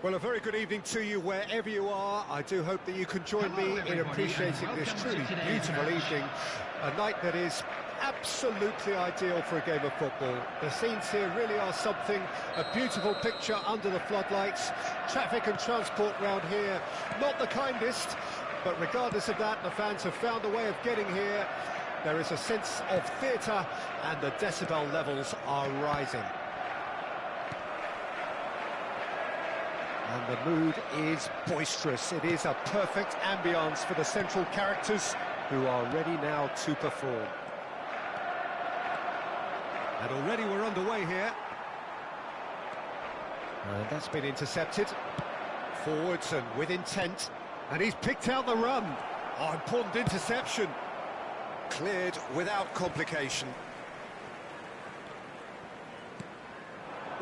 Well, a very good evening to you wherever you are. I do hope that you can join me in appreciating this truly beautiful evening, a night that is absolutely ideal for a game of football. The scenes here really are something, a beautiful picture under the floodlights. Traffic and transport round here, not the kindest, but regardless of that, the fans have found a way of getting here. There is a sense of theatre and the decibel levels are rising. And the mood is boisterous. It is a perfect ambience for the central characters who are ready now to perform. And already we're underway here. And that's been intercepted. Forwards and with intent. And he's picked out the run. Oh, important interception. Cleared without complication.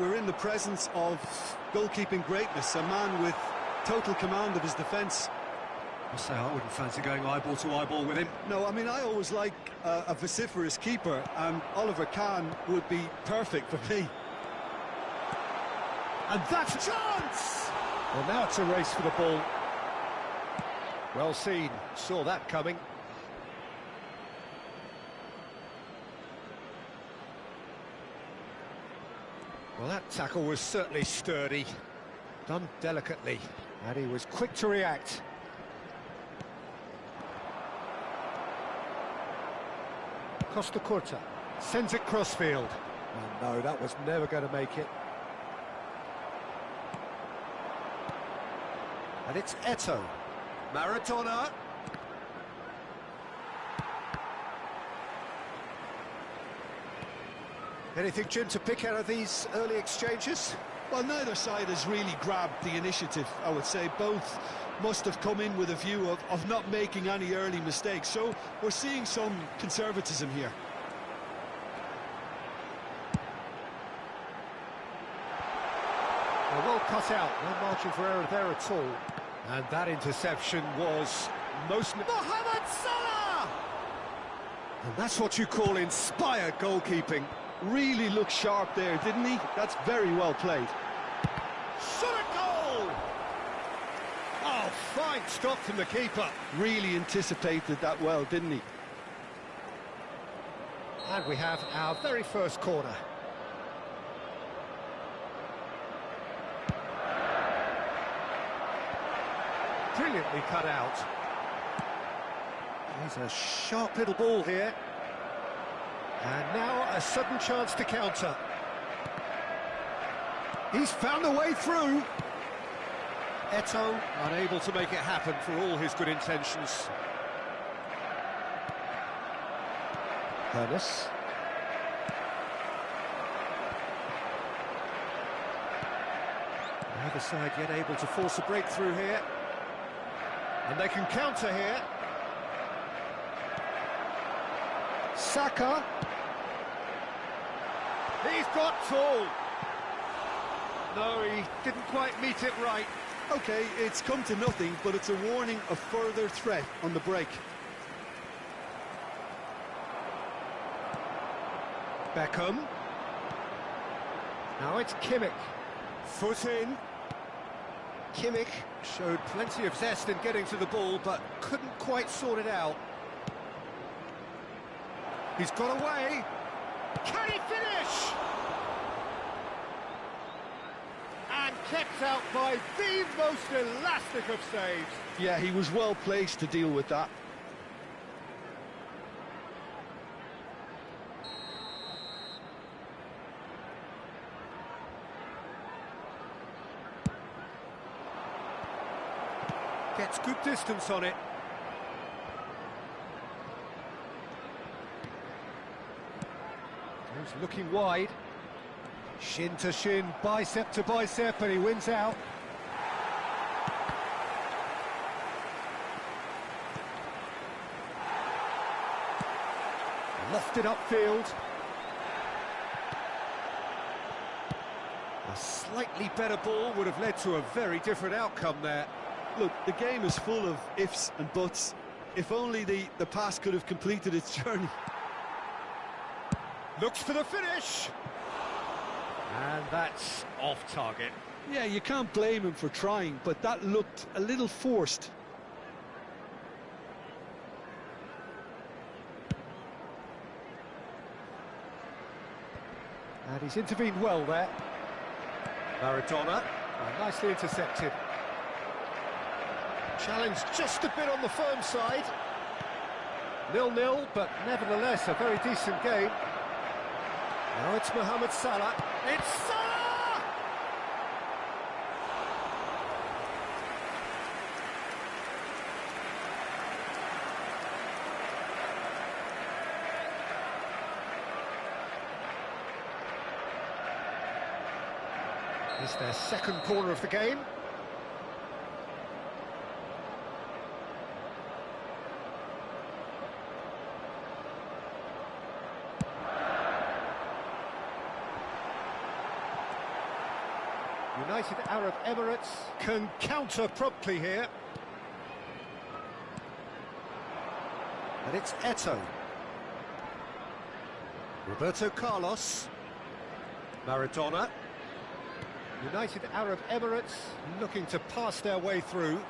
We're in the presence of goalkeeping greatness, a man with total command of his defence. I say I wouldn't fancy going eyeball to eyeball with him. No, I mean, I always like a vociferous keeper, and Oliver Kahn would be perfect for me. And that's a chance! Well, now it's a race for the ball. Well seen, saw that coming. Well, that tackle was certainly sturdy, done delicately, and he was quick to react. Costa Curta sends it crossfield. Oh no, that was never going to make it. And it's Eto'o. Maradona. Anything, Jim, to pick out of these early exchanges? Well, neither side has really grabbed the initiative, I would say. Both must have come in with a view of not making any early mistakes. So we're seeing some conservatism here. Well cut out, no margin for error there at all. And that interception was most... Mohamed Salah! And that's what you call inspired goalkeeping. Really looked sharp there, didn't he? That's very well played. Shot a goal! Oh, fine stop from the keeper. Really anticipated that well, didn't he? And we have our very first corner. Brilliantly cut out. He's a sharp little ball here. And now a sudden chance to counter. He's found a way through. Eto'o unable to make it happen for all his good intentions. Ernest. Neither side yet able to force a breakthrough here. And they can counter here. Saka. He's got full. No, he didn't quite meet it right. OK, it's come to nothing, but it's a warning of further threat on the break. Beckham. Now it's Kimmich. Foot in. Kimmich showed plenty of zest in getting to the ball, but couldn't quite sort it out. He's got away. Can he finish? And kept out by the most elastic of saves. Yeah, he was well placed to deal with that. Gets good distance on it. He's looking wide. Shin to shin, bicep to bicep, and he wins out. Lofted upfield. A slightly better ball would have led to a very different outcome there. Look, the game is full of ifs and buts. If only the pass could have completed its journey. Looks for the finish. And that's off target. Yeah, you can't blame him for trying, but that looked a little forced. And he's intervened well there. Maradona, nicely intercepted. Challenge just a bit on the firm side. 0-0, but nevertheless a very decent game. Now it's Mohamed Salah. It's Salah! It's their second corner of the game. United Arab Emirates can counter promptly here. And it's Eto'o. Roberto Carlos. Maradona. United Arab Emirates looking to pass their way through.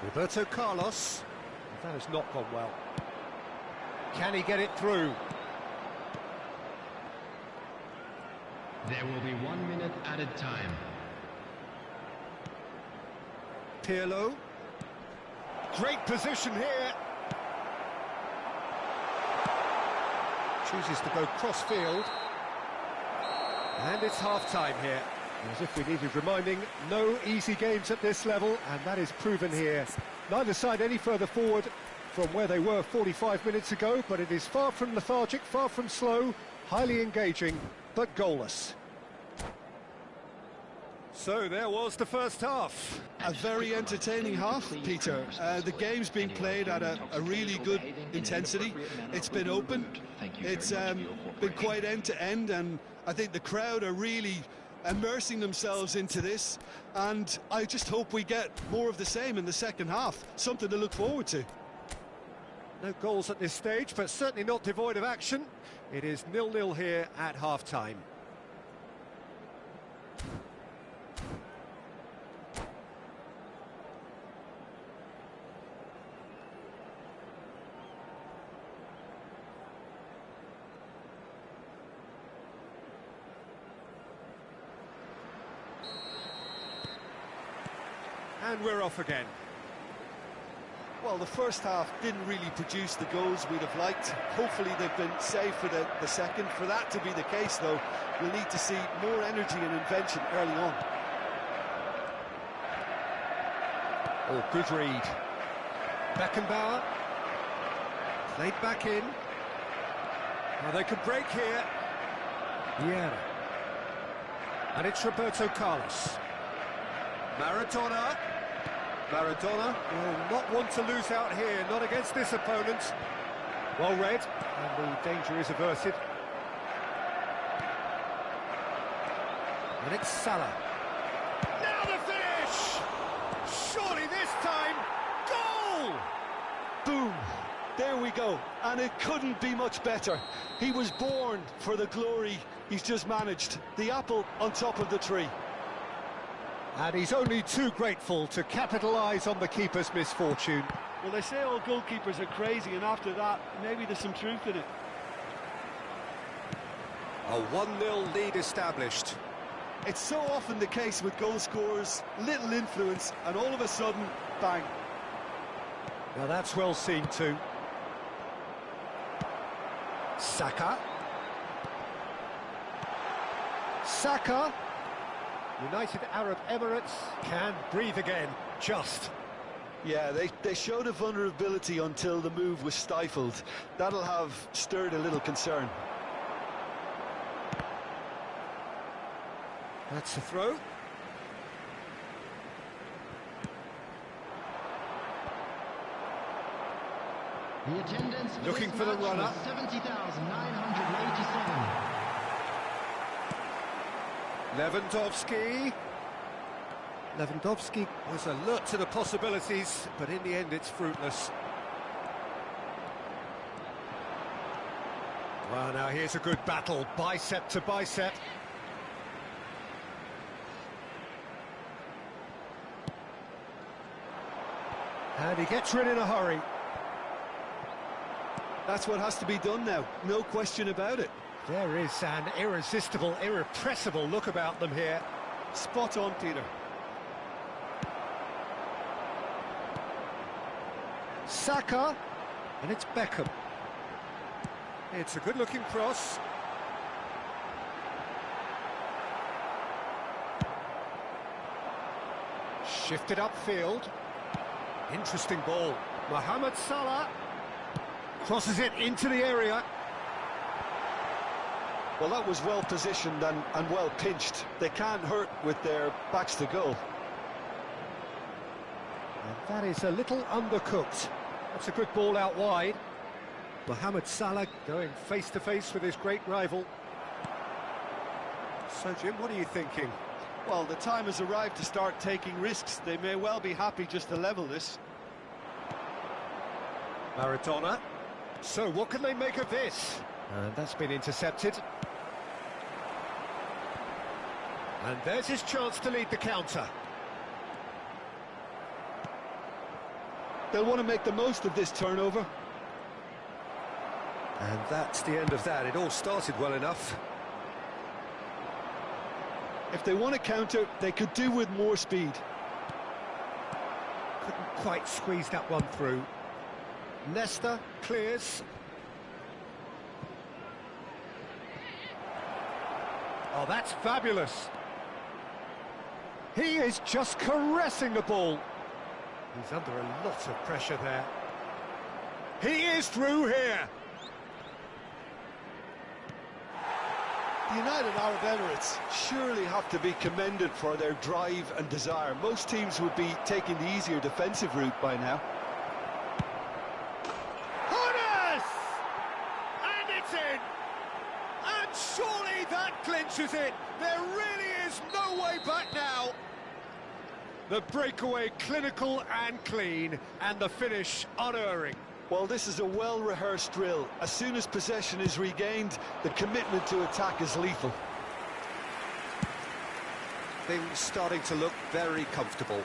Roberto Carlos. That has not gone well. Can he get it through? There will be 1 minute added time. Pirlo. Great position here. Chooses to go cross-field. And it's half-time here. As if we needed reminding, no easy games at this level, and that is proven here. Neither side any further forward from where they were 45 minutes ago, but it is far from lethargic, far from slow, highly engaging, but goalless. So there was the first half. A very entertaining half, Peter. The game's been played at a really good intensity. It's been open. It's been quite end-to-end, and I think the crowd are really immersing themselves into this, and I just hope we get more of the same in the second half. Something to look forward to. No goals at this stage, but certainly not devoid of action. It is 0-0 here at half-time. And we're off again. Well, the first half didn't really produce the goals we'd have liked. Hopefully they've been saved for the second. For that to be the case, though, we'll need to see more energy and invention early on. Oh, good read. Beckenbauer. Played back in. Now they could break here. Yeah. And it's Roberto Carlos. Maradona. Maradona will not want to lose out here, not against this opponent. Well read, and the danger is averted. And it's Salah. Now the finish! Surely this time, goal! Boom! There we go, and it couldn't be much better. He was born for the glory he's just managed. The apple on top of the tree. And he's only too grateful to capitalise on the keeper's misfortune. Well, they say all goalkeepers are crazy, and after that, maybe there's some truth in it. A 1-0 lead established. It's so often the case with goal scorers, little influence, and all of a sudden, bang. Now that's well seen too. Saka. Saka. United Arab Emirates can breathe again, just. Yeah, they showed a vulnerability until the move was stifled. That'll have stirred a little concern. That's a throw. The attendance looking for the runner. 70,987. Lewandowski. Lewandowski was alert to the possibilities, but in the end it's fruitless. Well, now here's a good battle, bicep to bicep. And he gets rid in a hurry. That's what has to be done now, no question about it. There is an irresistible, irrepressible look about them here. Spot on, Peter. Saka, and it's Beckham. It's a good-looking cross. Shifted upfield. Interesting ball. Mohamed Salah crosses it into the area. Well, that was well positioned and well pinched. They can't hurt with their backs to goal. And that is a little undercooked. That's a good ball out wide. Mohamed Salah going face-to-face with his great rival. So, Jim, what are you thinking? Well, the time has arrived to start taking risks. They may well be happy just to level this. Maradona. So, what can they make of this? And that's been intercepted. And there's his chance to lead the counter. They'll want to make the most of this turnover. And that's the end of that. It all started well enough. If they want to counter, they could do with more speed. Couldn't quite squeeze that one through. Nesta clears. Oh, that's fabulous. He is just caressing the ball. He's under a lot of pressure there. He is through here. The United Arab Emirates surely have to be commended for their drive and desire. Most teams would be taking the easier defensive route by now. Horace! And it's in! And surely that clinches it. There really is no way back now. The breakaway clinical and clean, and the finish unerring. Well, this is a well-rehearsed drill. As soon as possession is regained, the commitment to attack is lethal. Things starting to look very comfortable.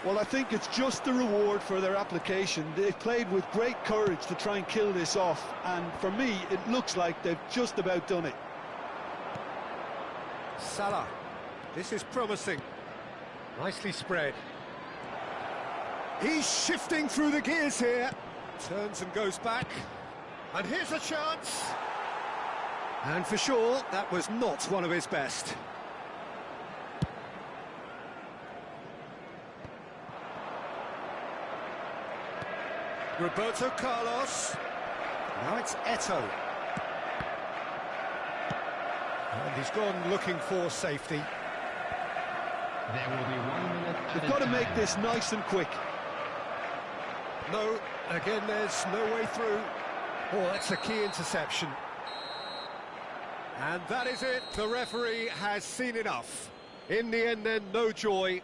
Well, I think it's just the reward for their application. They've played with great courage to try and kill this off, and for me, it looks like they've just about done it. Salah, this is promising. Nicely spread. He's shifting through the gears here. Turns and goes back. And here's a chance. And for sure, that was not one of his best. Roberto Carlos. Now it's Eto'o. And he's gone looking for safety. There will be 1 minute. They've got to make this nice and quick. No, again, there's no way through. Oh, that's a key interception. And that is it. The referee has seen enough. In the end, then, no joy.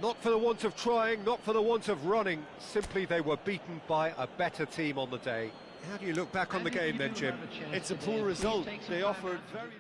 Not for the want of trying, not for the want of running. Simply, they were beaten by a better team on the day. How do you look back on the game then, Jim? It's a poor result. They offered very...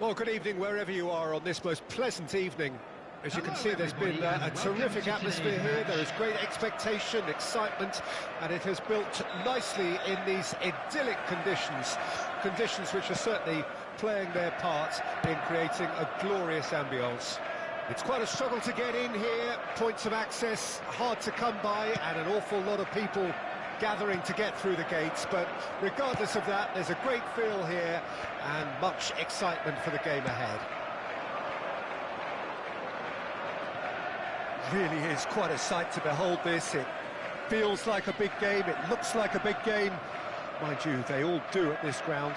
Well, good evening wherever you are on this most pleasant evening. As you can see, there's been a terrific atmosphere here. There is great expectation, excitement, and it has built nicely in these idyllic conditions. Conditions which are certainly playing their part in creating a glorious ambience. It's quite a struggle to get in here, points of access hard to come by, and an awful lot of people gathering to get through the gates, but regardless of that, there's a great feel here and much excitement for the game ahead. Really is quite a sight to behold this. It feels like a big game, it looks like a big game. Mind you, they all do at this ground.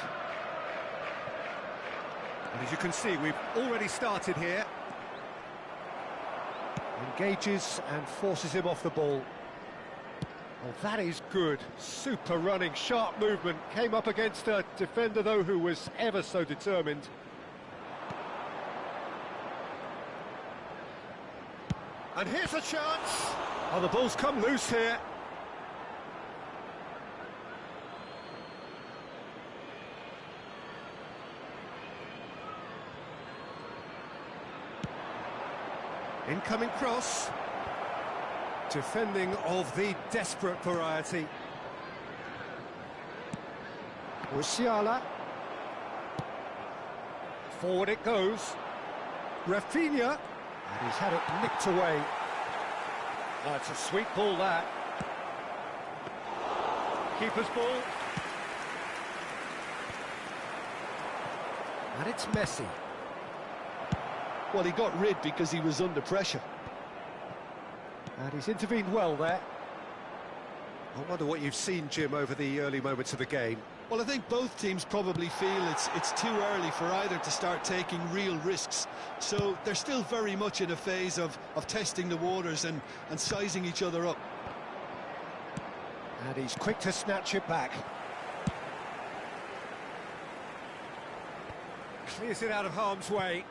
And as you can see, we've already started here. Engages and forces him off the ball. Oh, that is good. Super running, sharp movement. Came up against a defender, though, who was ever so determined. And here's a chance. Oh, the ball's come loose here. Incoming cross. Defending of the desperate variety. Musiala. Forward it goes. Rafinha. And he's had it nicked away. That's a sweet ball, that. Keeper's ball. And it's Messi. Well, he got rid because he was under pressure. And he's intervened well there. I wonder what you've seen, Jim, over the early moments of the game. Well, I think both teams probably feel it's too early for either to start taking real risks. So they're still very much in a phase of testing the waters and sizing each other up. And he's quick to snatch it back. Clears it out of harm's way.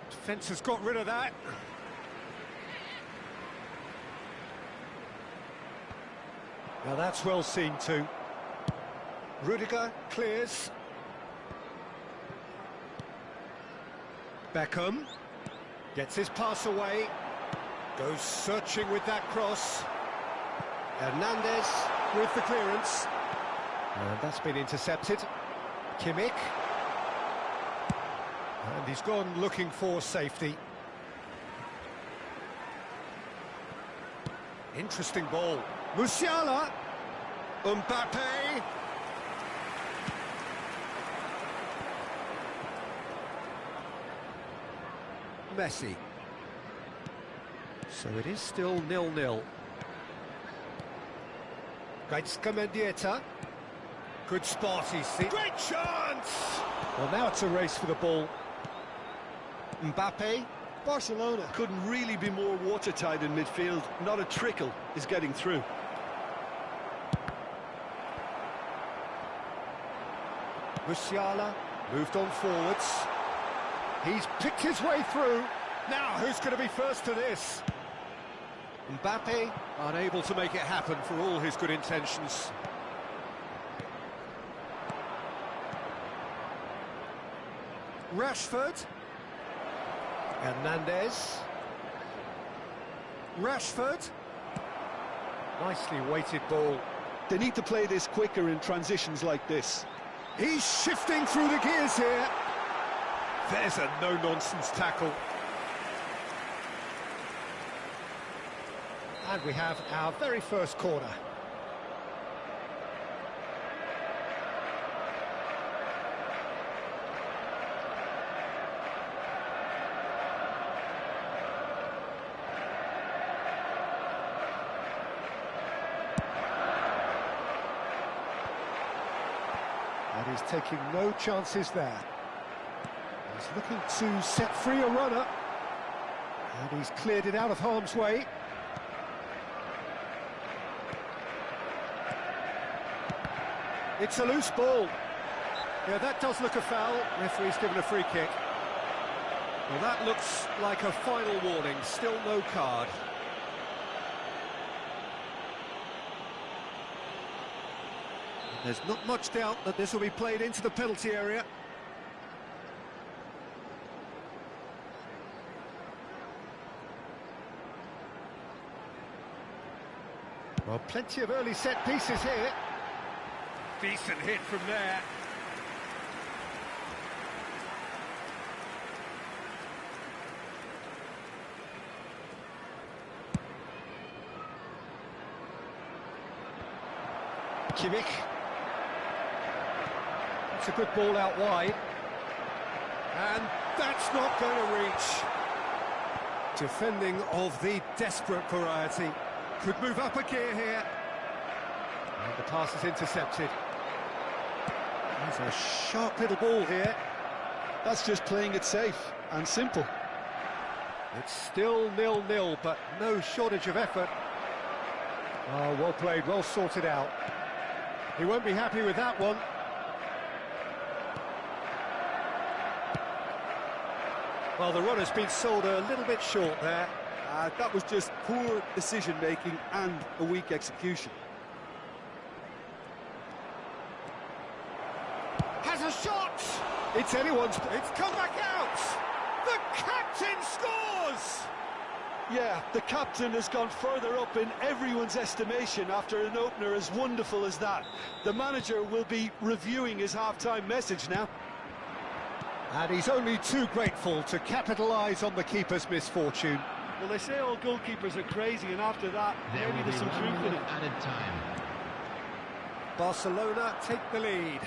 Defence has got rid of that. Now that's well seen too. Rudiger clears. Beckham gets his pass away. Goes searching with that cross. Hernandez with the clearance. And that's been intercepted. Kimmich. And he's gone looking for safety. Interesting ball. Musiala. Mbappe. Messi. So it is still 0-0. Gaizka Mendieta. Good spot, he's seen. Great chance! Well, now it's a race for the ball. Mbappe. Barcelona couldn't really be more watertight in midfield. Not a trickle is getting through. Musiala moved on forwards. He's picked his way through. Now, who's going to be first to this? Mbappe unable to make it happen for all his good intentions. Rashford. Hernandez. Rashford. Nicely weighted ball. They need to play this quicker in transitions like this. He's shifting through the gears here. There's a no-nonsense tackle. And we have our very first corner. And he's taking no chances there. He's looking to set free a runner. And he's cleared it out of harm's way. It's a loose ball. Yeah, that does look a foul. Referee's given a free kick. Well, that looks like a final warning. Still no card. There's not much doubt that this will be played into the penalty area. Well, plenty of early set pieces here. Decent hit from there. Kimmich. That's a good ball out wide. And that's not going to reach. Defending of the desperate variety. Could move up a gear here. And the pass is intercepted. There's a sharp little ball here. That's just playing it safe and simple. It's still 0-0, but no shortage of effort. Oh, well played, well sorted out. He won't be happy with that one. Well, the run has been sold a little bit short there. That was just poor decision-making and a weak execution. Has a shot! It's anyone's... It's come back out! The captain scores! Yeah, the captain has gone further up in everyone's estimation after an opener as wonderful as that. The manager will be reviewing his half-time message now. And he's only too grateful to capitalise on the keeper's misfortune. Well, they say all goalkeepers are crazy, and after that, maybe there's some truth in it. Added time. Barcelona take the lead.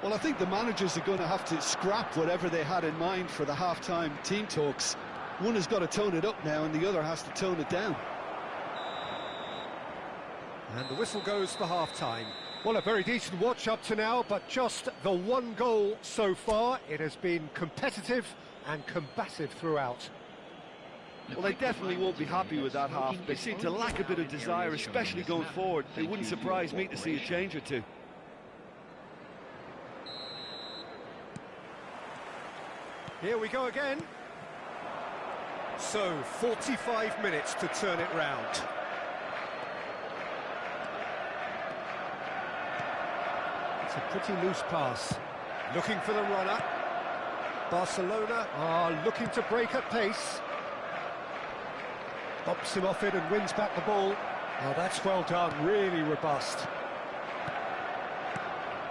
Well, I think the managers are going to have to scrap whatever they had in mind for the half-time team talks. One has got to tone it up now, and the other has to tone it down. And the whistle goes for half-time. Well, a very decent watch up to now, but just the one goal so far. It has been competitive and combative throughout. Well, they definitely won't be happy with that half. They seem to lack a bit of desire, especially going forward. It wouldn't surprise me to see a change or two. Here we go again. So, 45 minutes to turn it round. It's a pretty loose pass. Looking for the runner. Barcelona are looking to break at pace. Bumps him off it and wins back the ball. Oh, that's well done, really robust.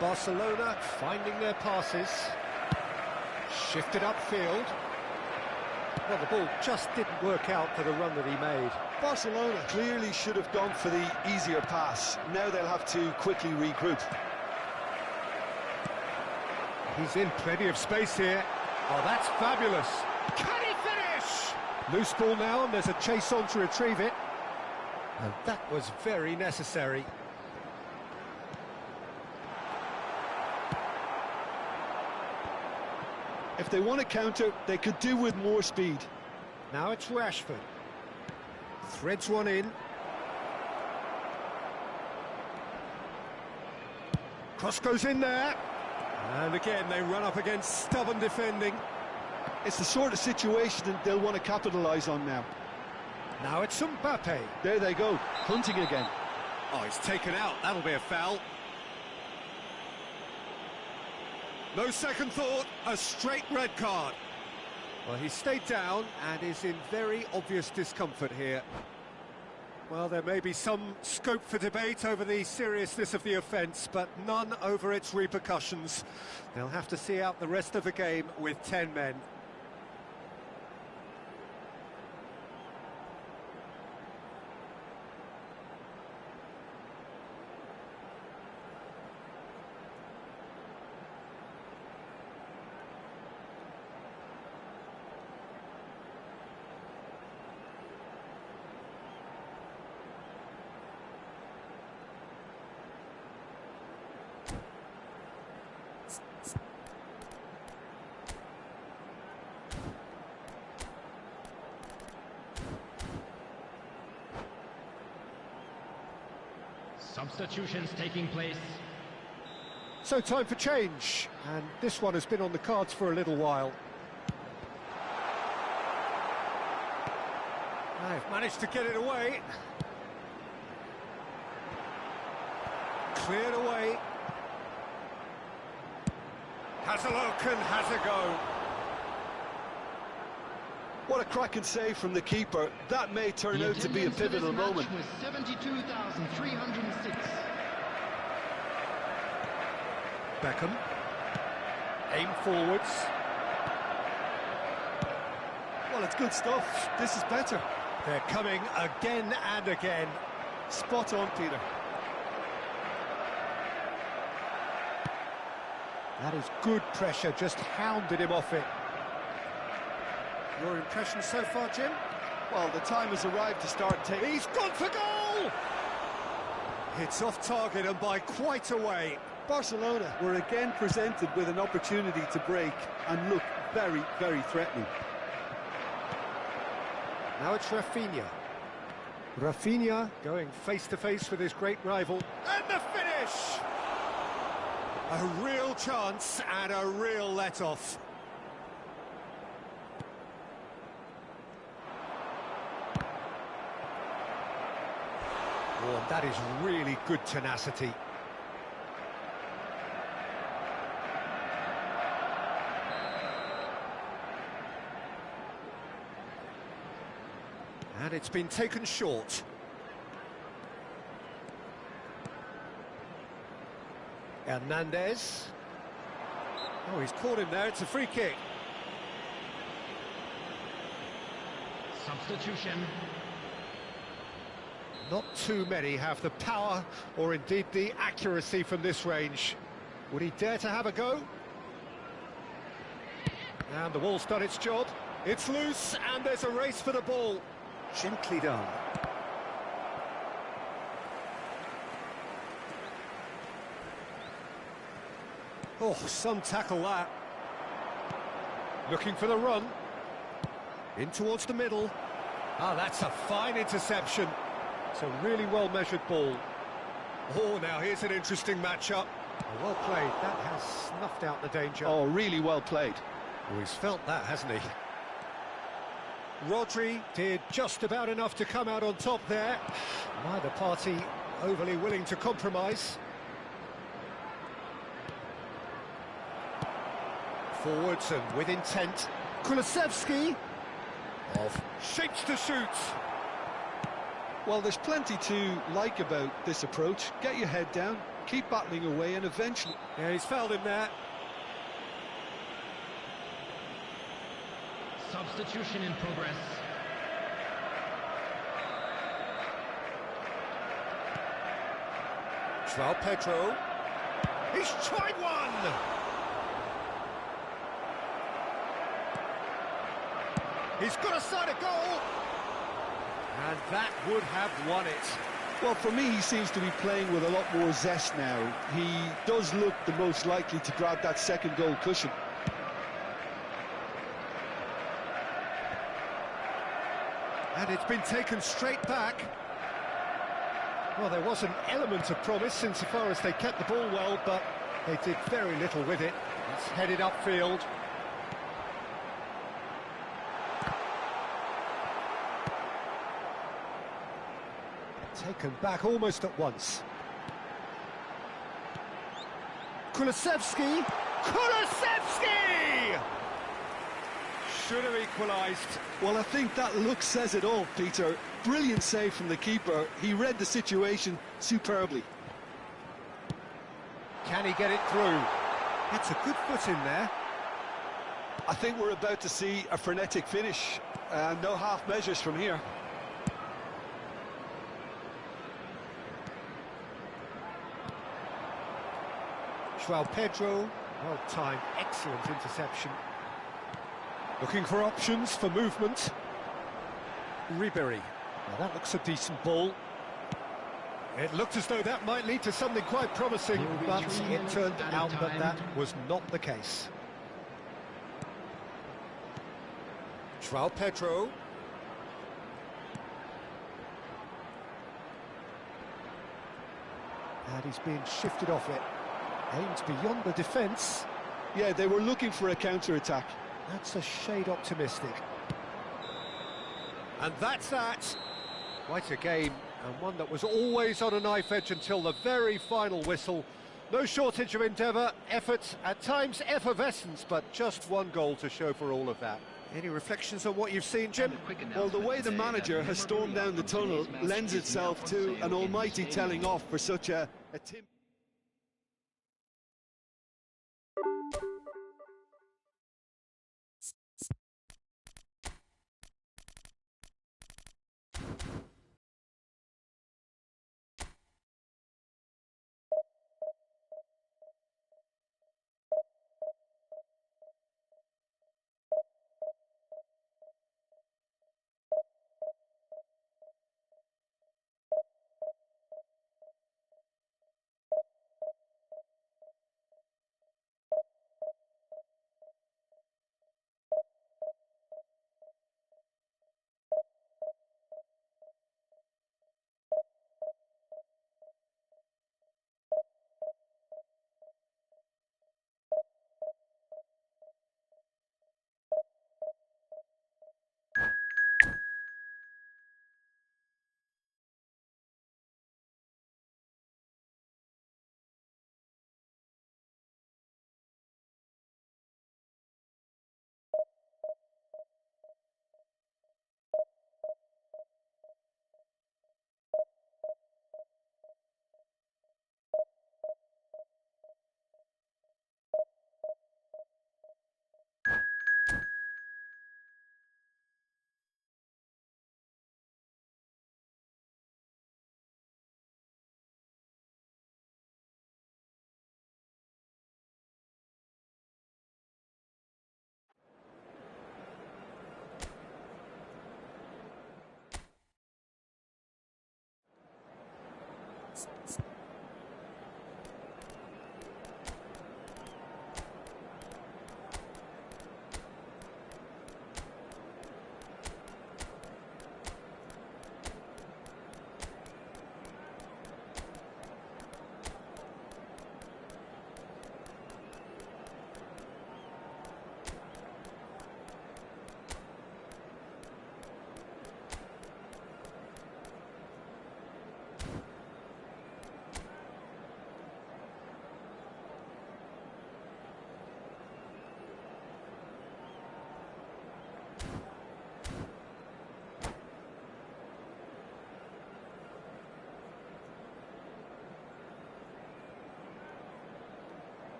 Barcelona finding their passes. Shifted upfield. Well, the ball just didn't work out for the run that he made. Barcelona clearly should have gone for the easier pass. Now they'll have to quickly regroup. He's in plenty of space here. Oh, that's fabulous. Can he finish? Loose ball now, and there's a chase on to retrieve it. And that was very necessary. If they want to counter, they could do with more speed. Now it's Rashford. Threads one in. Cross goes in there. And again, they run up against stubborn defending. It's the sort of situation that they'll want to capitalise on now. Now it's Mbappe. There they go, hunting again. Oh, he's taken out. That'll be a foul. No second thought, a straight red card. Well, he stayed down and is in very obvious discomfort here. Well, there may be some scope for debate over the seriousness of the offence, but none over its repercussions. They'll have to see out the rest of the game with 10 men. Substitutions taking place. So time for change, and this one has been on the cards for a little while. They've managed to get it away. Cleared away. Has a look and has a go. What a cracking save from the keeper. That may turn out to be a pivotal moment. Was 72,306. Beckham. Aim forwards. Well, it's good stuff. This is better. They're coming again and again. Spot on, Peter. That is good pressure, just hounded him off it. Your impression so far, Jim? Well, the time has arrived to start taking... He's gone for goal! It's off target and by quite a way. Barcelona were again presented with an opportunity to break and look very, very threatening. Now it's Rafinha. Rafinha going face-to-face with his great rival. And the finish! A real chance and a real let-off. Oh, that is really good tenacity. And it's been taken short. Hernandez. Oh, he's caught him there. It's a free kick. Substitution. Not too many have the power or indeed the accuracy from this range. Would he dare to have a go? And the ball's done its job. It's loose and there's a race for the ball. Gently done. Oh, some tackle that. Looking for the run. In towards the middle. Ah, that's a fine interception. It's a really well-measured ball. Oh, now here's an interesting matchup. Oh, well played. That has snuffed out the danger. Oh, really well played. Oh, he's felt that, hasn't he? Rodri did just about enough to come out on top there. Neither party overly willing to compromise. Forwards and with intent. Kulusevski. Off. Shapes to shoot. Well, there's plenty to like about this approach. Get your head down, keep battling away, and eventually... Yeah, he's fouled him there. Substitution in progress. João Pedro. He's tried one! He's got a side of goal! And that would have won it. Well, for me, he seems to be playing with a lot more zest now. He does look the most likely to grab that second goal cushion. And it's been taken straight back. Well, there was an element of promise insofar as they kept the ball well, but they did very little with it. It's headed upfield. Taken back almost at once. Kulusevski! Kulusevski! Should have equalised. Well, I think that look says it all, Peter. Brilliant save from the keeper. He read the situation superbly. Can he get it through? That's a good foot in there. I think we're about to see a frenetic finish. No half measures from here. João Pedro, well timed, excellent interception. Looking for options for movement. Ribéry, now that looks a decent ball. It looked as though that might lead to something quite promising, but it turned out that that was not the case. João Pedro. And he's being shifted off it. Aimed beyond the defence. Yeah, they were looking for a counter-attack. That's a shade optimistic. And that's that. Quite a game and one that was always on a knife edge until the very final whistle. No shortage of endeavour, effort, at times effervescence, but just one goal to show for all of that. Any reflections on what you've seen, Jim? Well, the way the manager has stormed down the tunnel lends itself to an almighty telling off for such a team.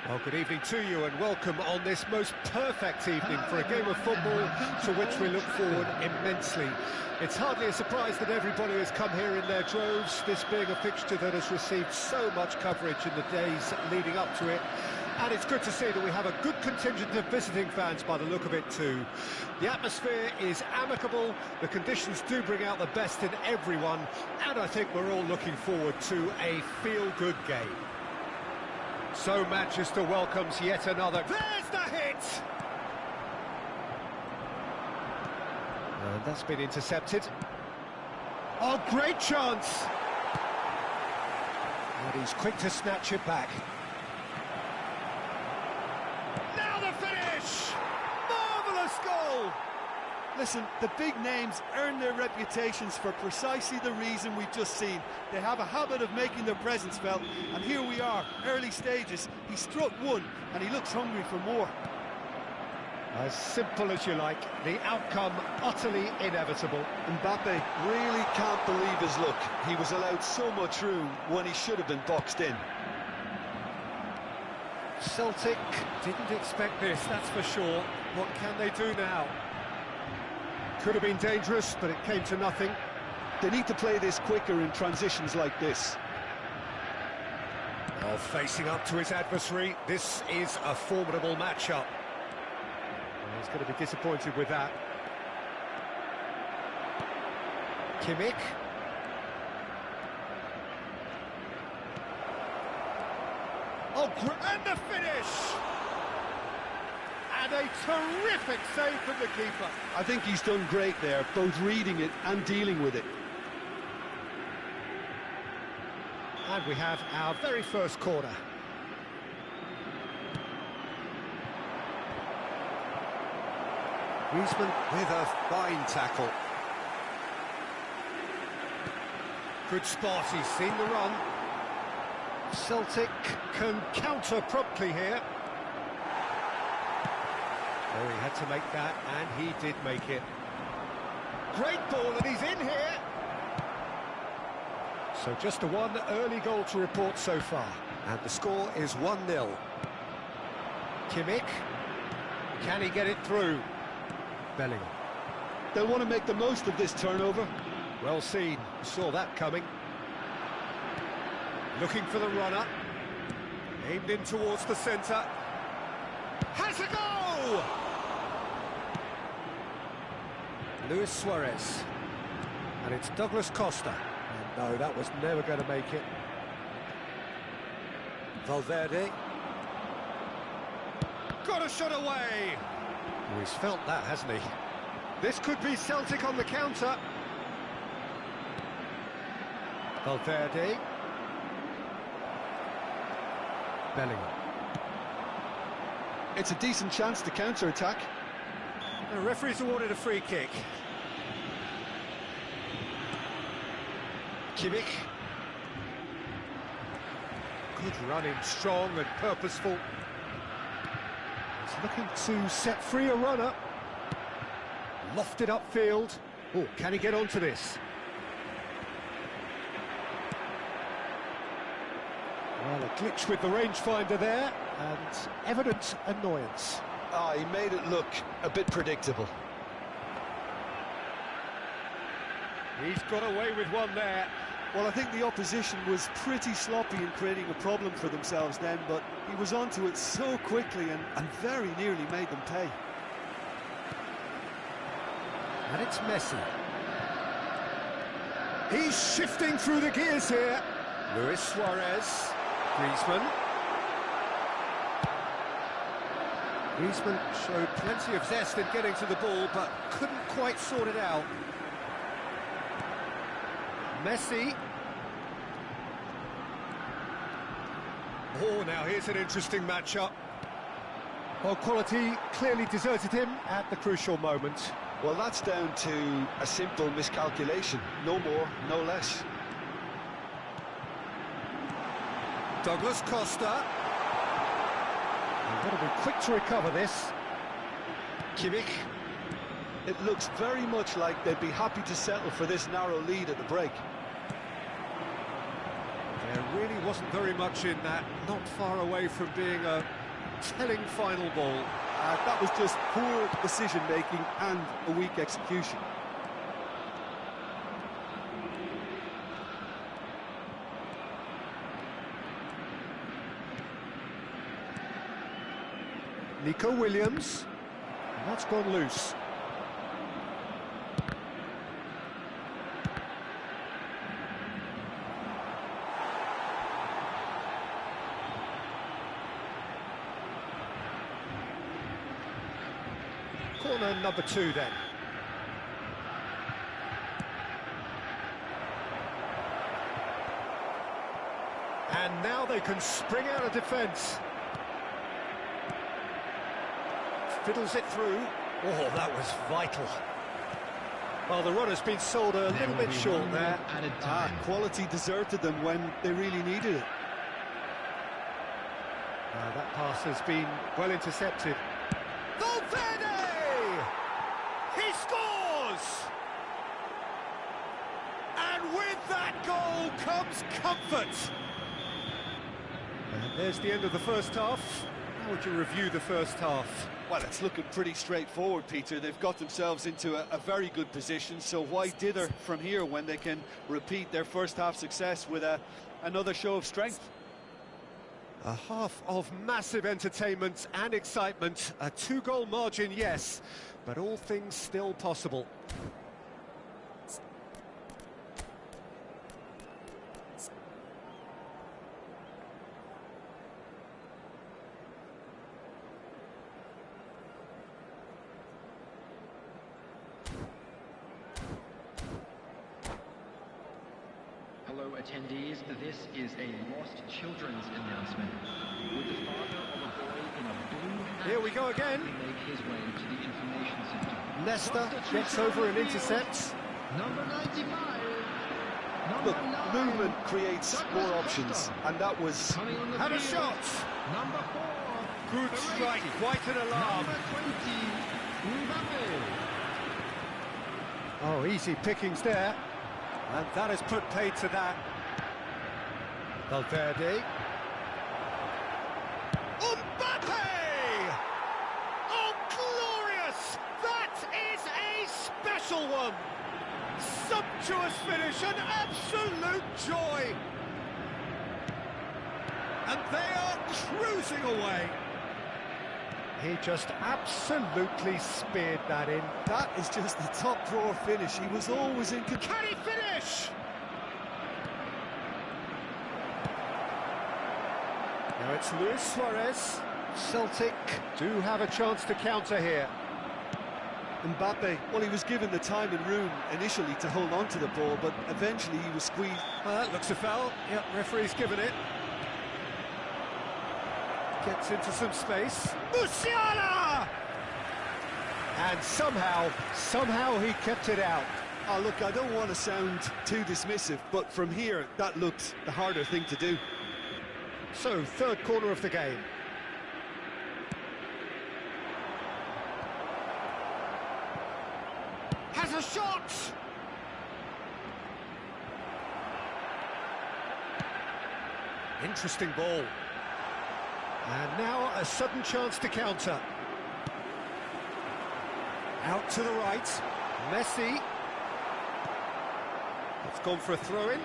Well, good evening to you and welcome on this most perfect evening for a game of football to which we look forward immensely. It's hardly a surprise that everybody has come here in their droves, this being a fixture that has received so much coverage in the days leading up to it. And it's good to see that we have a good contingent of visiting fans by the look of it too. The atmosphere is amicable, the conditions do bring out the best in everyone, and I think we're all looking forward to a feel-good game. So Manchester welcomes yet another. There's the hit! And that's been intercepted. Oh, great chance! And he's quick to snatch it back. Now the finish! Marvellous goal! Listen, the big names earn their reputations for precisely the reason we've just seen. They have a habit of making their presence felt, and here we are, early stages. He struck one, and he looks hungry for more. As simple as you like, the outcome utterly inevitable. Mbappe really can't believe his luck. He was allowed so much room when he should have been boxed in. Celtic didn't expect this, that's for sure. What can they do now? Could have been dangerous, but it came to nothing. They need to play this quicker in transitions like this. Well, facing up to his adversary, this is a formidable matchup. Well, he's going to be disappointed with that. Kimmich. Oh, and the finish! And a terrific save from the keeper. I think he's done great there, both reading it and dealing with it. And we have our very first corner. Griezmann with a fine tackle. Good spot, he's seen the run. Celtic can counter promptly here. Oh, he had to make that, and he did make it. Great ball, and he's in here. So just a one early goal to report so far. And the score is 1-0. Kimmich. Can he get it through? Bellingham. They'll want to make the most of this turnover. Well seen, saw that coming. Looking for the runner. Aimed in towards the centre. Has a go! Luis Suarez. And it's Douglas Costa. And no, that was never going to make it. Valverde. Got a shot away! Oh, he's felt that, hasn't he? This could be Celtic on the counter. Valverde. Bellingham. It's a decent chance to counter-attack. The referee's awarded a free kick. Kimmich. Good running, strong and purposeful. He's looking to set free a runner. Lofted upfield. Oh, can he get onto this? Well, a glitch with the rangefinder there, and evident annoyance. Ah, he made it look a bit predictable. He's got away with one there. Well, I think the opposition was pretty sloppy in creating a problem for themselves then, but he was onto it so quickly and very nearly made them pay. And it's Messi. He's shifting through the gears here. Luis Suarez. Griezmann. Griezmann showed plenty of zest in getting to the ball, but couldn't quite sort it out. Messi. Oh, now here's an interesting matchup. Well, quality clearly deserted him at the crucial moment. Well, that's down to a simple miscalculation. No more, no less. Douglas Costa. You've got to be quick to recover this. Kimmich. It looks very much like they'd be happy to settle for this narrow lead at the break. There really wasn't very much in that, not far away from being a telling final ball. That was just poor decision-making and a weak execution. Nico Williams. And that's gone loose. Corner number 2 then. And now they can spring out of defence. Fiddles it through. Oh, that was vital. Well, the runner's been sold a little bit short there. Quality deserted them when they really needed it. That pass has been well intercepted. Valverde! He scores! And with that goal comes comfort. And there's the end of the first half. How would you review the first half? Well, it's looking pretty straightforward, Peter. They've got themselves into a very good position, so why dither from here when they can repeat their first half success with another show of strength? A half of massive entertainment and excitement. A 2-goal margin, yes, but all things still possible. attendees, this is a lost children's announcement. Would the father of a boy in a blue hat Here we go again. make his way to the information center? Leicester gets over and intercepts. Number 95. Look, movement creates more options, and that was... Coming on the Had a field. shot. Number 4. Good strike, quite an alarm. Number 20. Mbappe. Oh, easy pickings there. And that has put paid to that. Valverde. Mbappe! Oh, glorious! That is a special one! Sumptuous finish, an absolute joy! And they are cruising away. He just absolutely speared that in. That is just the top drawer finish. He was always in control. Can he finish? Now it's Luis Suarez. Celtic do have a chance to counter here. Mbappe, well, he was given the time and room initially to hold on to the ball, but eventually he was squeezed. Well, that looks a foul. Yep, referee's given it. Gets into some space. Musiala! And somehow he kept it out. Oh, look, I don't want to sound too dismissive, but from here, that looked the harder thing to do. So, third corner of the game. Has a shot! Interesting ball. And now a sudden chance to counter. Out to the right. Messi. It's gone for a throw-in.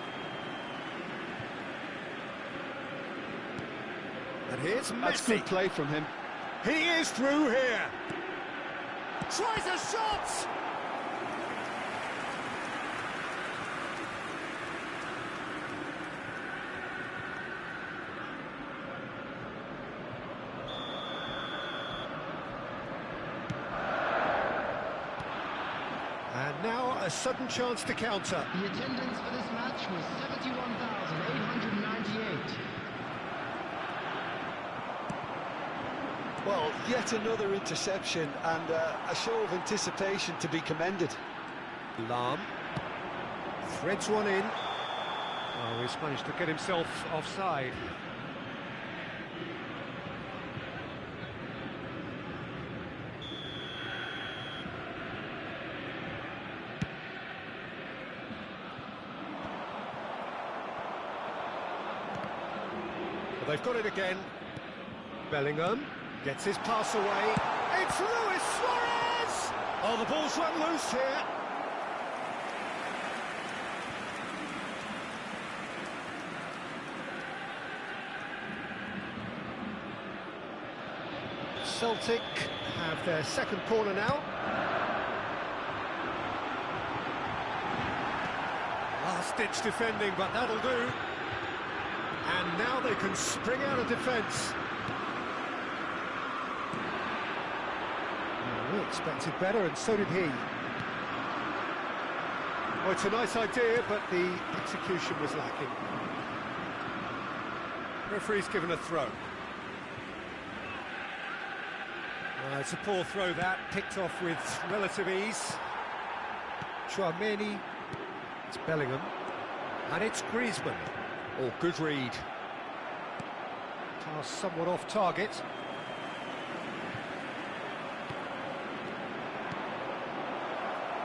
And here's Messi. That's good play from him. He is through here. Tries a shot! And now a sudden chance to counter. The attendance for this match was 71,898. Well, yet another interception and a show of anticipation to be commended. Lahm threads one in. Oh, he's managed to get himself offside. Well, they've got it again. Bellingham gets his pass away. It's Luis Suarez! Oh, the ball's run loose here. Celtic have their second corner now. Last-ditch defending, but that'll do. And now they can spring out of defence. We expected better, and so did he. Oh, it's a nice idea, but the execution was lacking. Referee's given a throw. It's a poor throw that, picked off with relative ease. Chouameni, it's Bellingham, and it's Griezmann. Oh, good read. Pass somewhat off target.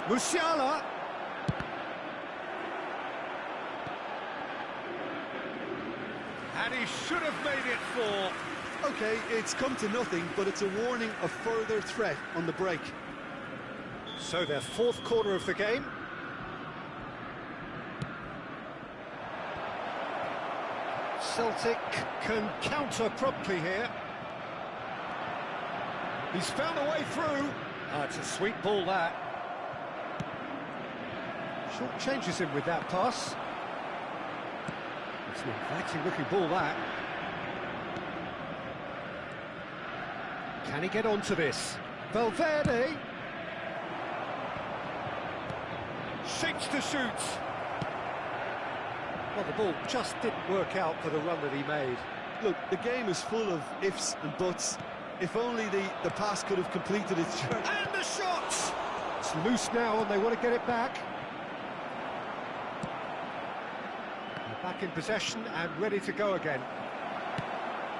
Musiala. And he should have made it 4. Okay, it's come to nothing, but it's a warning of further threat on the break. So their fourth corner of the game. Celtic can counter promptly here. He's found a way through. Ah, it's a sweet ball, that. Short changes him with that pass. It's an inviting looking ball, that. Can he get onto this? Valverde. Shapes to shoot. Well, the ball just didn't work out for the run that he made. Look, the game is full of ifs and buts. If only the pass could have completed its journey. And the shot! It's loose now and they want to get it back. They're back in possession and ready to go again.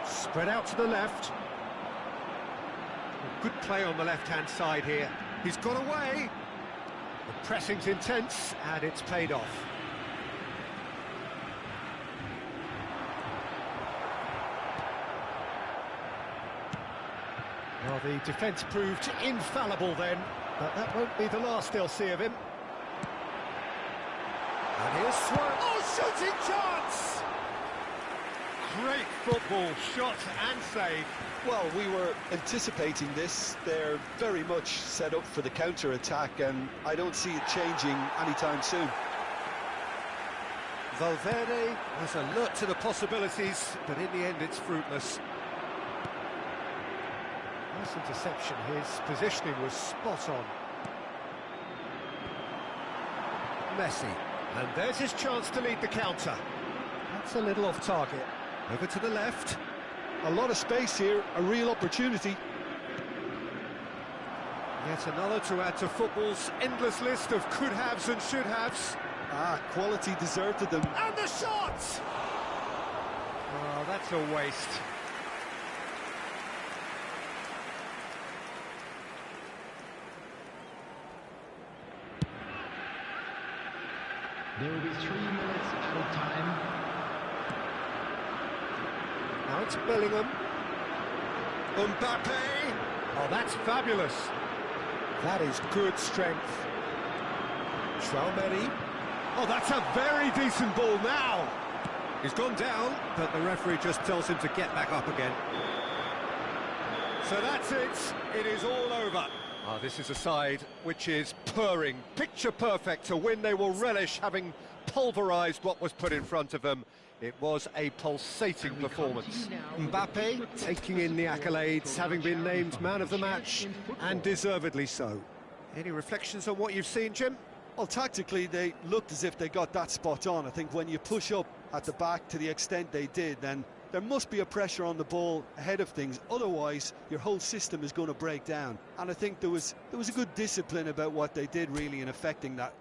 Spread out to the left. Good play on the left-hand side here. He's got away. The pressing's intense and it's paid off. Well, the defence proved infallible then, but that won't be the last they'll see of him. And here's Swan. Oh, shooting chance! Great football, shot and save. Well, we were anticipating this. They're very much set up for the counter-attack, and I don't see it changing anytime soon. Valverde was alert to the possibilities, but in the end it's fruitless. Nice interception, his positioning was spot on. Messi, and there's his chance to lead the counter. That's a little off target. Over to the left. A lot of space here, a real opportunity. Yet another to add to football's endless list of could-haves and should-haves. Quality deserted them. And the shot! Oh, that's a waste. There will be 3 minutes added time. Now it's Bellingham. Mbappe! Oh, that's fabulous. That is good strength. Traoré. Oh, that's a very decent ball now. He's gone down, but the referee just tells him to get back up again. So that's it. It is all over. This is a side which is purring, picture perfect to win. They will relish having pulverised what was put in front of them. It was a pulsating performance. Mbappe taking in the accolades, having been named man of the match, and deservedly so. Any reflections on what you've seen, Jim? Well, tactically, they looked as if they got that spot on. I think when you push up at the back to the extent they did, then there must be a pressure on the ball ahead of things. Otherwise, your whole system is going to break down. And I think there was a good discipline about what they did, really, in affecting that.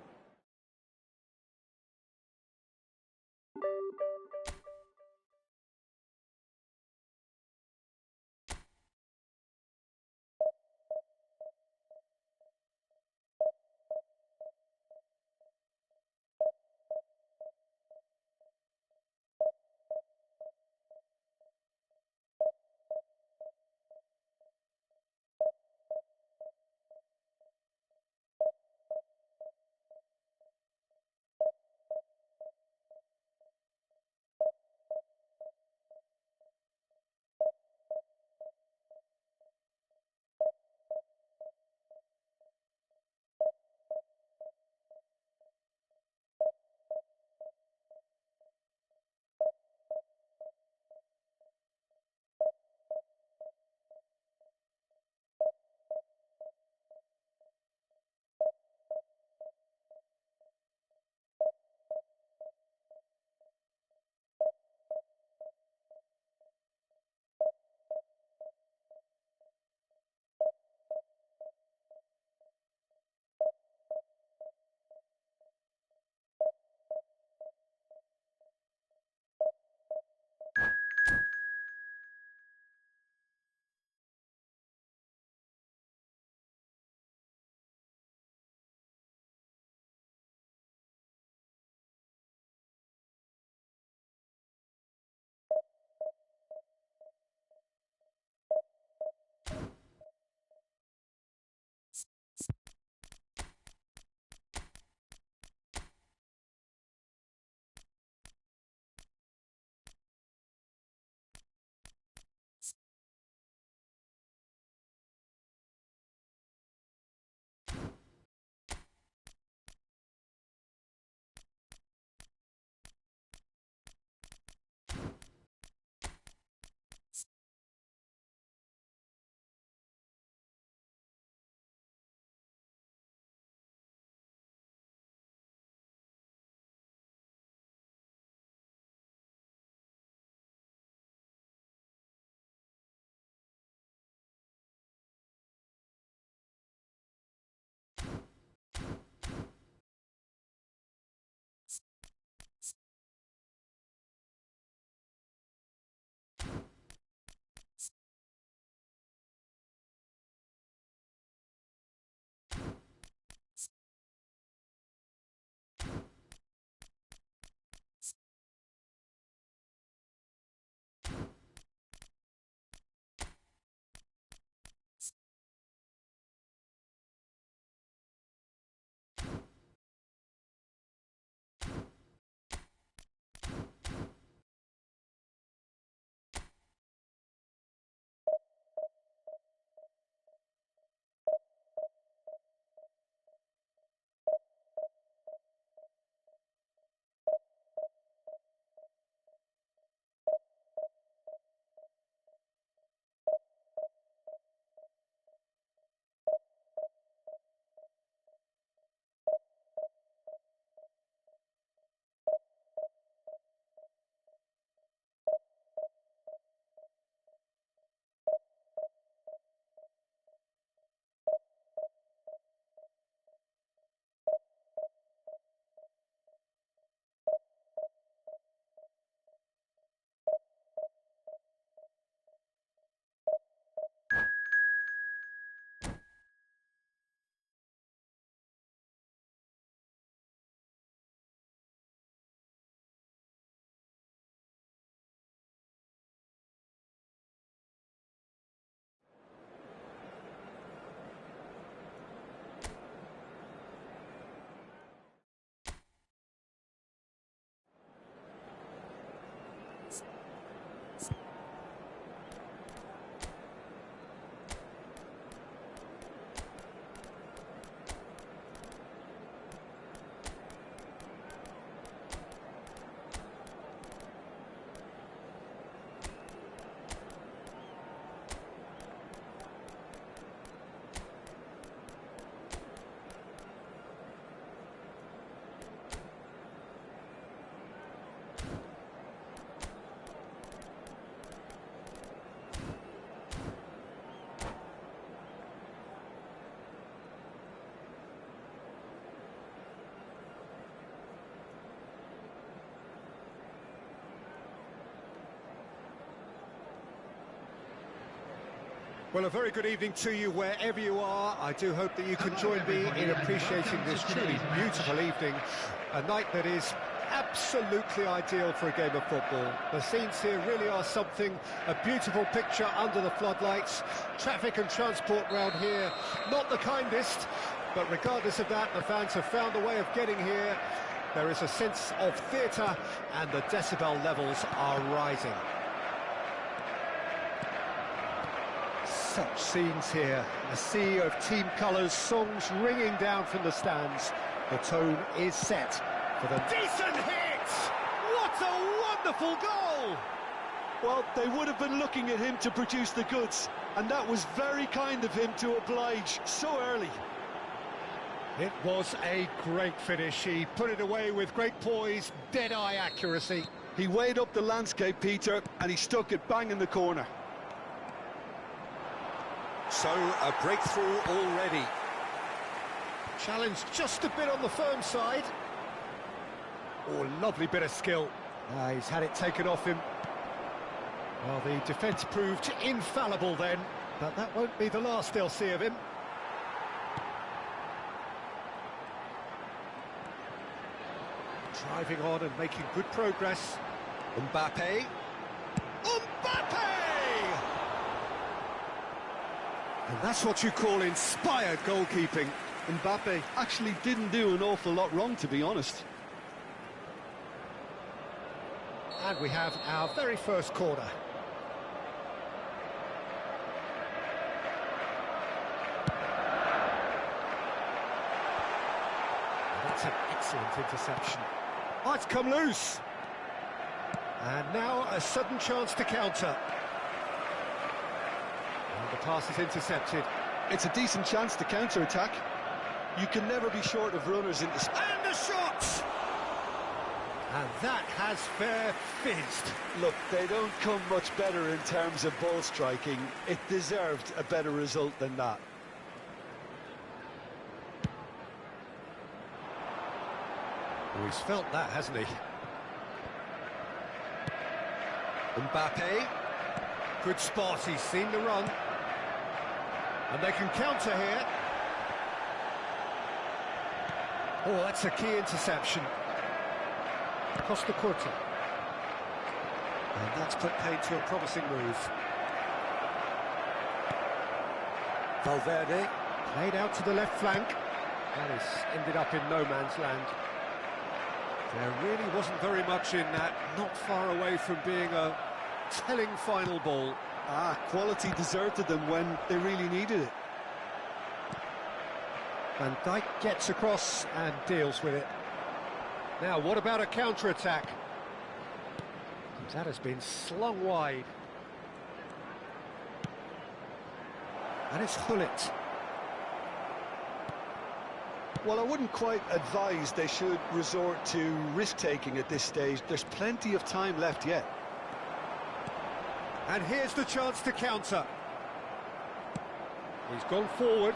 Well, a very good evening to you wherever you are. I do hope that you can join me in appreciating this truly beautiful evening, a night that is absolutely ideal for a game of football. The scenes here really are something, a beautiful picture under the floodlights. Traffic and transport round here, not the kindest, but regardless of that, the fans have found a way of getting here. There is a sense of theatre, and the decibel levels are rising. Such scenes here, a sea of team colours, songs ringing down from the stands. The tone is set for the decent hit! What a wonderful goal! Well, they would have been looking at him to produce the goods, and that was very kind of him to oblige so early. It was a great finish. He put it away with great poise, dead-eye accuracy. He weighed up the landscape, Peter, and he stuck it bang in the corner. So, a breakthrough already. Challenge just a bit on the firm side. Oh, lovely bit of skill. He's had it taken off him. Well, the defence proved infallible then, but that won't be the last they'll see of him. Driving on and making good progress. Mbappe. Mbappe! And that's what you call inspired goalkeeping. Mbappe actually didn't do an awful lot wrong, to be honest. And we have our very first corner. That's an excellent interception. Oh, it's come loose. And now a sudden chance to counter. And the pass is intercepted. It's a decent chance to counter-attack. You can never be short of runners into space. And a shot! And that has fair fizzed. Look, they don't come much better in terms of ball striking. It deserved a better result than that. Oh, he's felt that, hasn't he? Mbappe. Good spot, he's seen the run. And they can counter here. Oh, that's a key interception. Costa Curta. And that's put paid to a promising move. Valverde played out to the left flank. That has ended up in no man's land. There really wasn't very much in that, not far away from being a telling final ball. Quality deserted them when they really needed it. Van Dijk gets across and deals with it. Now, what about a counter-attack? That has been slung wide. And it's Gullit. Well, I wouldn't quite advise they should resort to risk-taking at this stage. There's plenty of time left yet. And here's the chance to counter. He's gone forward.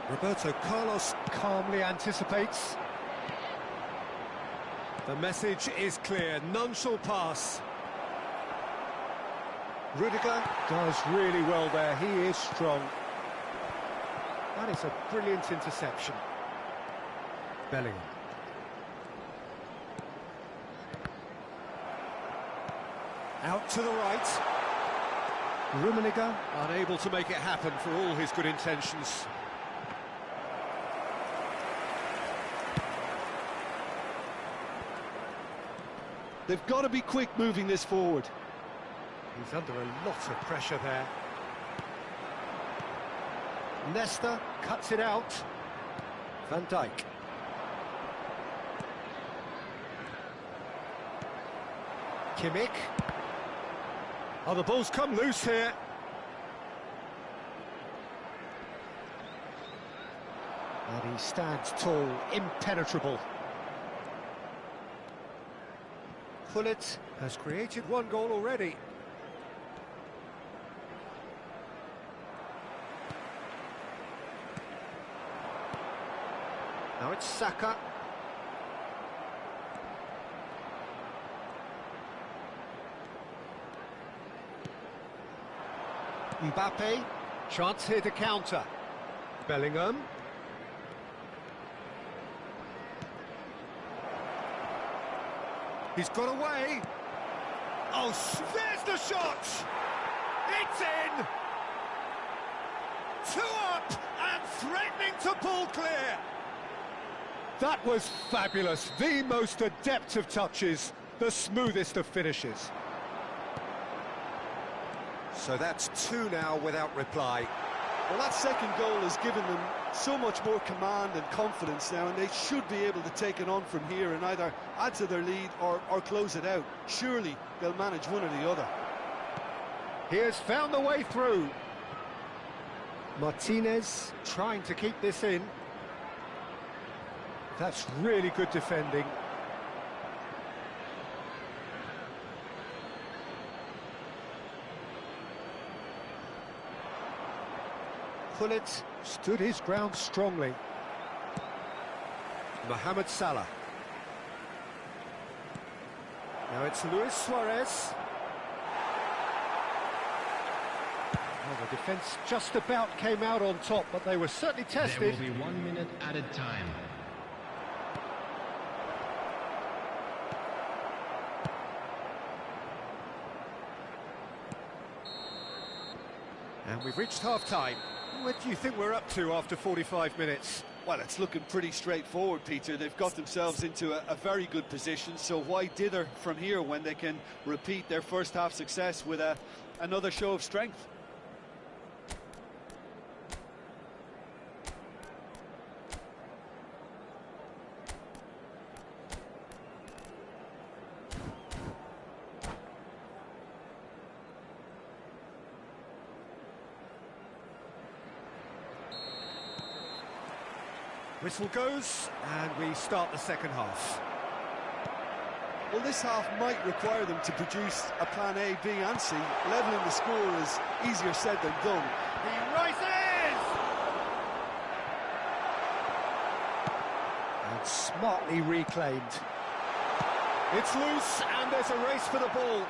Roberto Carlos calmly anticipates. The message is clear, none shall pass. Rudiger does really well there, he is strong. That is a brilliant interception. Bellingham. Out to the right. Rummenigge unable to make it happen for all his good intentions. They've got to be quick moving this forward. He's under a lot of pressure there. Nesta cuts it out. Van Dijk. Kimmich. Oh, the ball's come loose here. And he stands tall, impenetrable. Gullit has created one goal already. Now it's Saka. Mbappe, chance here to counter. Bellingham. He's got away. Oh, there's the shot! It's in! 2 up and threatening to pull clear. That was fabulous. The most adept of touches, the smoothest of finishes. So that's 2 now without reply. Well, that second goal has given them so much more command and confidence now, and they should be able to take it on from here and either add to their lead or close it out. Surely they'll manage one or the other. He has found the way through. Martinez trying to keep this in. That's really good defending. Gullit stood his ground strongly. Mohamed Salah. Now it's Luis Suarez. Well, the defence just about came out on top, but they were certainly tested. There will be 1 minute added time. And we've reached half-time. What do you think we're up to after 45 minutes? Well, it's looking pretty straightforward, Peter. They've got themselves into a very good position, so why dither from here when they can repeat their first half success with another show of strength? Whistle goes, and we start the second half. Well, this half might require them to produce a plan A, B and C. Levelling the score is easier said than done. He rises! And smartly reclaimed. It's loose, and there's a race for the ball.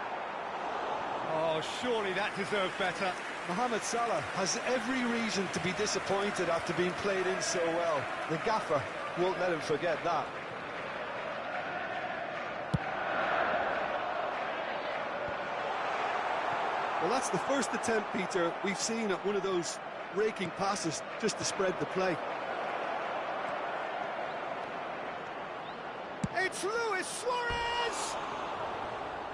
Oh, surely that deserved better. Mohamed Salah has every reason to be disappointed after being played in so well. The gaffer won't let him forget that. Well, that's the first attempt, Peter, we've seen at one of those raking passes just to spread the play. It's Luis Suarez!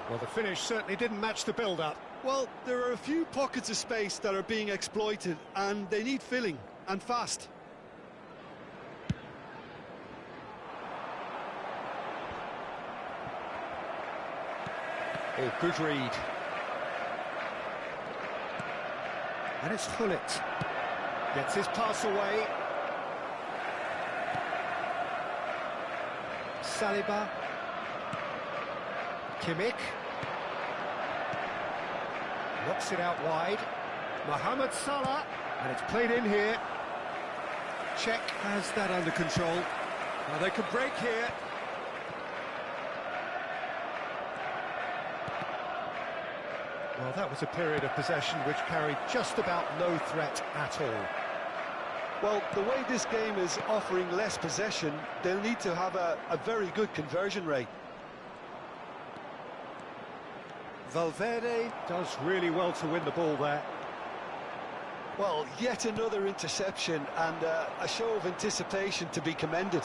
Well, the finish certainly didn't match the build-up. Well, there are a few pockets of space that are being exploited, and they need filling, and fast. Oh, good read. And it's Gullit. Gets his pass away. Saliba. Kimmich. Knocks it out wide. Mohamed Salah. And it's played in here. Czech has that under control. Now they could break here. Well, that was a period of possession which carried just about no threat at all. Well, the way this game is offering less possession, they'll need to have a very good conversion rate. Valverde does really well to win the ball there. Well, yet another interception and a show of anticipation to be commended.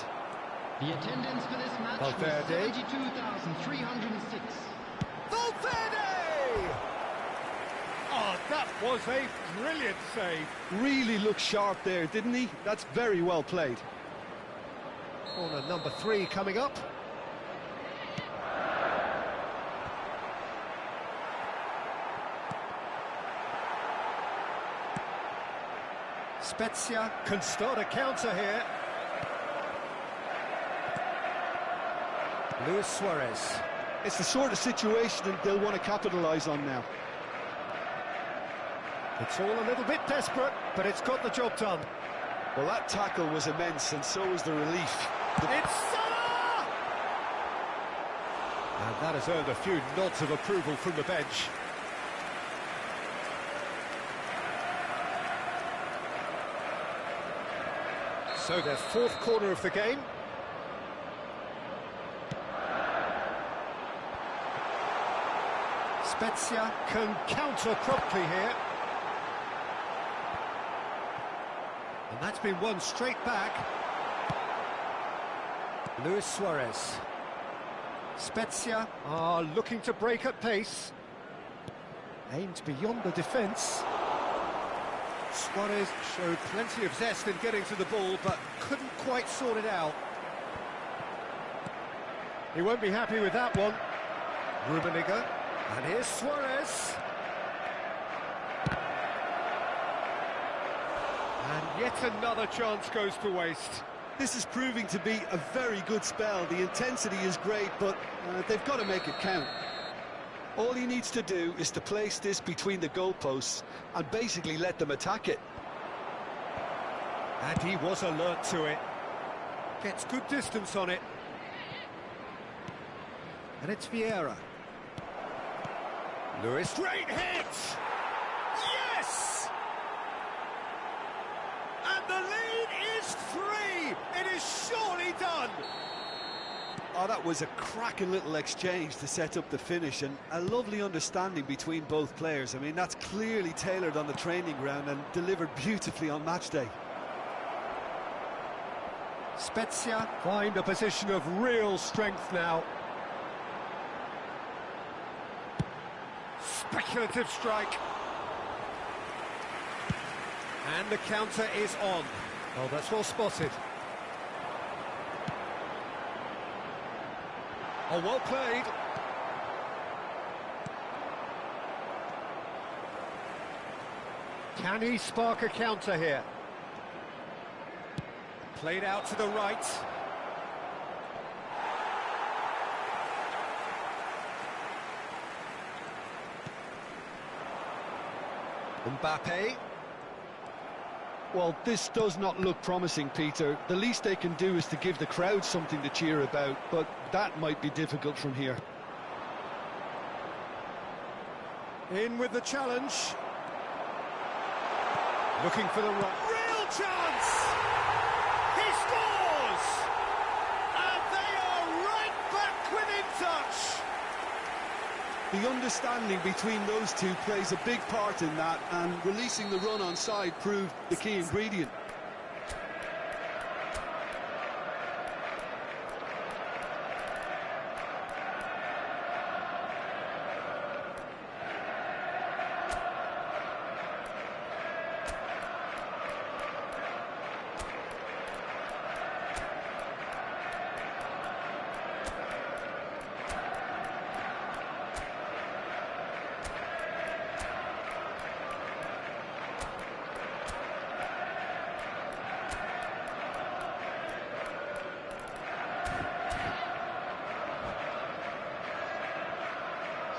The attendance for this match Valverde. was 72,306. Valverde! Oh, that was a brilliant save. Really looked sharp there, didn't he? That's very well played. Corner number 3 coming up. Spezia can start a counter here. Luis Suarez. It's the sort of situation they'll want to capitalise on now. It's all a little bit desperate, but it's got the job done. Well, that tackle was immense, and so was the relief. It's Salah! And that has earned a few nods of approval from the bench. So their fourth corner of the game. Spezia can counter promptly here. And that's been won straight back. Luis Suarez. Spezia are looking to break at pace. Aimed beyond the defence. Suarez showed plenty of zest in getting to the ball, but couldn't quite sort it out. He won't be happy with that one. Rummenigge. And here's Suarez. And yet another chance goes to waste. This is proving to be a very good spell. The intensity is great, but they've got to make it count. All he needs to do is to place this between the goalposts and basically let them attack it. And he was alert to it. Gets good distance on it. And it's Vieira. Lewis. Great hit! Yes! And the lead is 3! It is surely done! Oh, that was a cracking little exchange to set up the finish, and a lovely understanding between both players. I mean, that's clearly tailored on the training ground and delivered beautifully on match day. Spezia find a position of real strength now. Speculative strike. And the counter is on. Oh, that's well spotted. Oh, well played. Can he spark a counter here? Played out to the right. Mbappe. Well, this does not look promising, Peter. The least they can do is to give the crowd something to cheer about, but that might be difficult from here. In with the challenge. Looking for the run. Real chance! He scores! And they are right back within touch! The understanding between those two plays a big part in that, and releasing the run on side proved the key ingredient.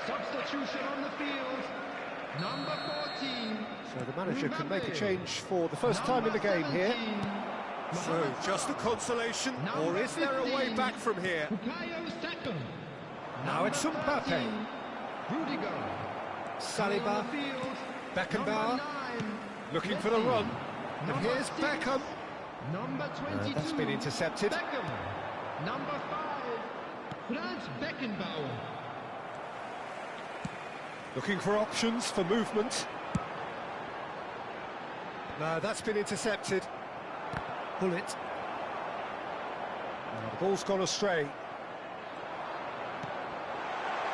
Substitution on the field, number 14. So the manager can make a change for the first time in the game here. So, just a consolation, or is there a way back from here? Now it's Mbappe. Saliba. Beckenbauer. Looking for the run. And here's Beckham. Number 22. That's been intercepted. Beckham. Number 5. Franz Beckenbauer. Looking for options for movement. No, that's been intercepted. Bullet. The ball's gone astray.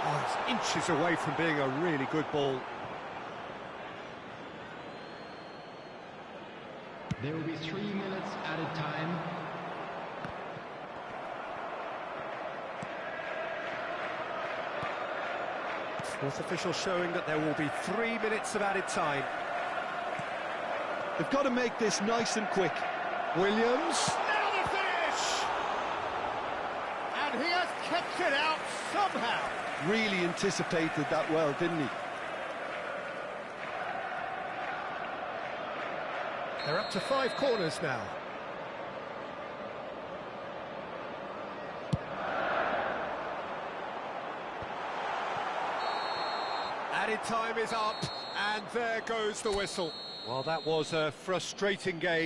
Oh, it's inches away from being a really good ball. There will be 3 minutes added time. Fourth official showing that there will be 3 minutes of added time. They've got to make this nice and quick. Williams. Now the finish! And he has kept it out somehow. Really anticipated that well, didn't he? They're up to 5 corners now. Added time is up, and there goes the whistle. Well, that was a frustrating game.